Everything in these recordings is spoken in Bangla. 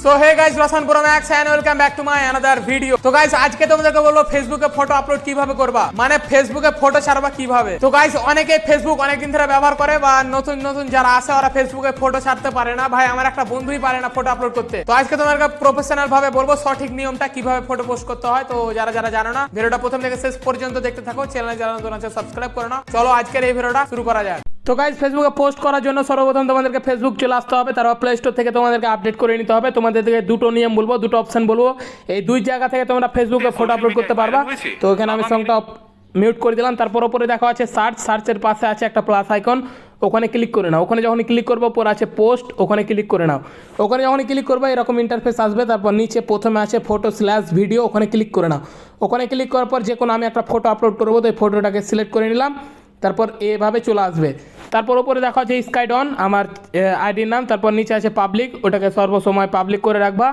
So hey guys, Roshan pro max and welcome back to my another video. তো গাইস আজকে তোমাদেরকে বলবো ফেসবুকে ফটো আপলোড কিভাবে করবা, মানে ফেসবুকে ফটো ছাড়বা কিভাবে। তো গাইস অনেকে ফেসবুক অনেকদিন ধরে ব্যবহার করে বা নতুন নতুন যারা আছে ওরা ফেসবুকে ফটো ছাড়তে পারে না। ভাই আমার একটা বন্ধুই পারে না ফটো আপলোড করতে। তো আজকে তোমাদেরকে প্রফেশনাল ভাবে বলবো সঠিক নিয়মটা কিভাবে ফটো পোস্ট করতে হয়। তো যারা যারা জানো না ভিডিওটা প্রথম থেকে শেষ পর্যন্ত দেখতে থাকো, চ্যানেলে যারা নতুন আছে সাবস্ক্রাইব করে নাও। চলো আজকের এই ভিডিওটা শুরু করা যাক। তো গাইস ফেসবুকে পোস্ট করার জন্য সর্বপ্রথম তোমাদেরকে ফেসবুক চলে আসতে হবে, তারপর প্লে স্টোর থেকে তোমাদেরকে আপডেট করে নিতে হবে। তোমাদেরকে দুটো নিয়ম বলবো, দুটো অপশন বলবো, এই দুই জায়গা থেকে তোমরা ফেসবুকে ফটো আপলোড করতে পারবা। তো এখানে আমি সংটা মিউট করে দিলাম। তারপর ওপরে দেখা আছে সার্চের পাশে আছে একটা প্লাস আইকন, ওখানে ক্লিক করে নাও। ওখানে যখন ক্লিক করবো পর আছে পোস্ট, ওখানে ক্লিক করে নাও। ওখানে যখন ক্লিক করবো এরকম ইন্টারফেস আসবে। তারপর নিচে প্রথমে আছে ফটো/ভিডিও, ওখানে ক্লিক করে নাও। ওখানে ক্লিক করার পর যে কোনো আমি একটা ফটো আপলোড করবো, তো এই ফটোটাকে সিলেক্ট করে নিলাম। তারপর এভাবে চলে আসবে। তারপর ওপরে দেখা আছে স্কাইডন আমার আইডির নাম, তারপর নিচে আছে পাবলিক, ওটাকে সর্বসময় পাবলিক করে রাখবা।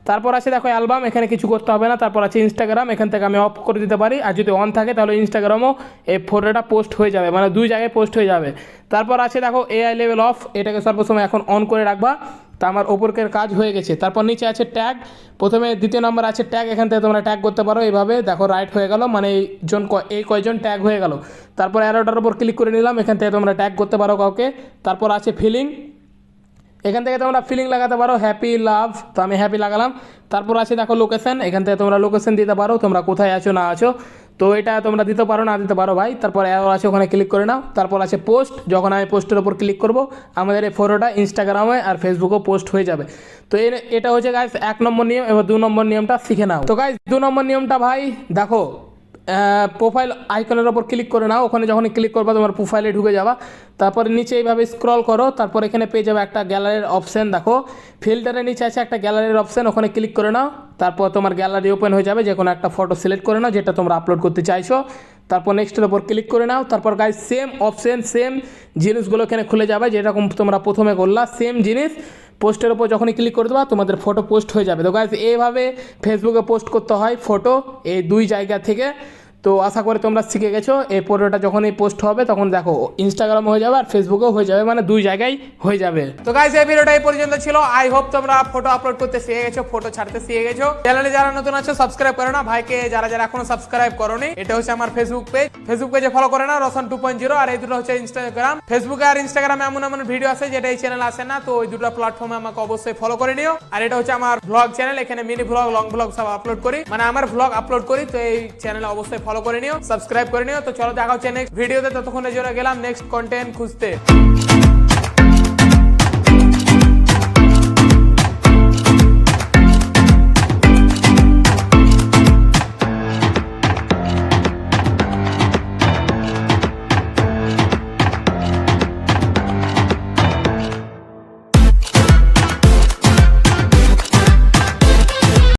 তারপর আছে দেখো অ্যালবাম, এখানে কিছু করতে হবে না। তারপর আছে ইনস্টাগ্রাম, এখান থেকে আমি অফ করে দিতে পারি, আর যদি অন থাকে তাহলে ইনস্টাগ্রামও এই ফটোটা পোস্ট হয়ে যাবে, মানে দুই জায়গায় পোস্ট হয়ে যাবে। তারপর আছে দেখো AI লেভেল অফ, এটাকে সর্বসময় এখন অন করে রাখবা। তা আমার ওপরকের কাজ হয়ে গেছে। তারপর নিচে আছে ট্যাগ, প্রথমে দ্বিতীয় নম্বর আছে ট্যাগ, এখান থেকে তোমরা ট্যাগ করতে পারো। এইভাবে দেখো রাইট হয়ে গেল, মানে এই কয়জন ট্যাগ হয়ে গেল। তারপর অ্যারোটার উপর ক্লিক করে নিলাম, এখান থেকে তোমরা ট্যাগ করতে পারো কাউকে। তারপর আছে ফিলিং, এখান থেকে তোমরা ফিলিং লাগাতে পারো, হ্যাপি, লাভ, তো আমি হ্যাপি লাগালাম। তারপর আছে দেখো লোকেশন, এখান থেকে তোমরা লোকেশন দিতে পারো, তোমরা কোথায় আছো না আছো, তো এটা তোমরা দিতে পারো না দিতে পারো ভাই। তারপর অ্যারো আছে, ওখানে ক্লিক করে নাও। তারপর আছে পোস্ট, যখন আমি পোস্টের ওপর ক্লিক করব আমাদের এই ফটোটা ইনস্টাগ্রামে আর ফেসবুকেও পোস্ট হয়ে যাবে। তো এটা হচ্ছে গাইস 1 নম্বর নিয়ম। এবার 2 নম্বর নিয়মটা শিখে নাও। তো গাইস 2 নম্বর নিয়মটা ভাই দেখো, প্রোফাইল আইকনের ওপর ক্লিক করে নাও। ওখানে যখন ক্লিক করবা তোমার প্রোফাইলে ঢুকে যাবা। তারপরে নিচে এইভাবে স্ক্রল করো, তারপর এখানে পেয়ে যাবে একটা গ্যালারির অপশান। দেখো ফিল্টারের নিচে আছে একটা গ্যালারির অপশান, ওখানে ক্লিক করে নাও। তারপর তোমার গ্যালারি ওপেন হয়ে যাবে, যে কোনো একটা ফটো সিলেক্ট করে নাও যেটা তোমরা আপলোড করতে চাইছো। তারপর নেক্সটের ওপর ক্লিক করে নাও। তারপর গাইস সেম অপশান, সেম জিনিসগুলো এখানে খুলে যাবে, যেরকম তোমরা প্রথমে করলা সেম জিনিস। পোস্টের ওপর যখনই ক্লিক করে দেবা তোমাদের ফটো পোস্ট হয়ে যাবে। তো গাইস এইভাবে ফেসবুকে পোস্ট করতে হয় ফটো, এই দুই জায়গা থেকে। তো আশা করি তোমরা শিখে গেছো। এই ফটোটা যখনই পোস্ট হবে তখন দেখো ইনস্টাগ্রাম হয়ে যাবে আর ফেসবুকেও হয়ে যাবে, মানে দুই জায়গায় হয়ে যাবে। তো গাইস এই ভিডিওটা এই পর্যন্ত ছিল। আই হোপ তোমরা ফটো আপলোড করতে শিখে গেছো, ফটো ছাড়তে শিখে গেছো। চ্যানেলে যারা নতুন আছো সাবস্ক্রাইব করো না, ভাইকে যারা যারা এখনো সাবস্ক্রাইব করোনি, এটা হচ্ছে আমার ফেসবুক পেজ, ফেসবুক পেজে ফলো করে না রোশন 2.0। আর এই দুটো হচ্ছে ইনস্টাগ্রাম। ফেসবুকে আর ইনস্টাগ্রামে এমন এমন ভিডিও আছে যেটা এই চ্যানেল আসে না, তো ওই দুটো প্ল্যাটফর্মে আমাকে অবশ্যই ফলো করে নিও। আর এটা হচ্ছে আমার ব্লগ চ্যানেল, এখানে মিনি ব্লগ, লং ব্লগ সব আপলোড করি, মানে আমার ব্লগ আপলোড করি। তো এই চ্যানেলে অবশ্যই ফলো করে নিও, সাবস্ক্রাইব করে নিও। তো চলো দেখা হচ্ছে নেক্সট ভিডিওতে, ততক্ষণের জন্য গেলাম নেক্সট কন্টেন্ট খুঁজতে।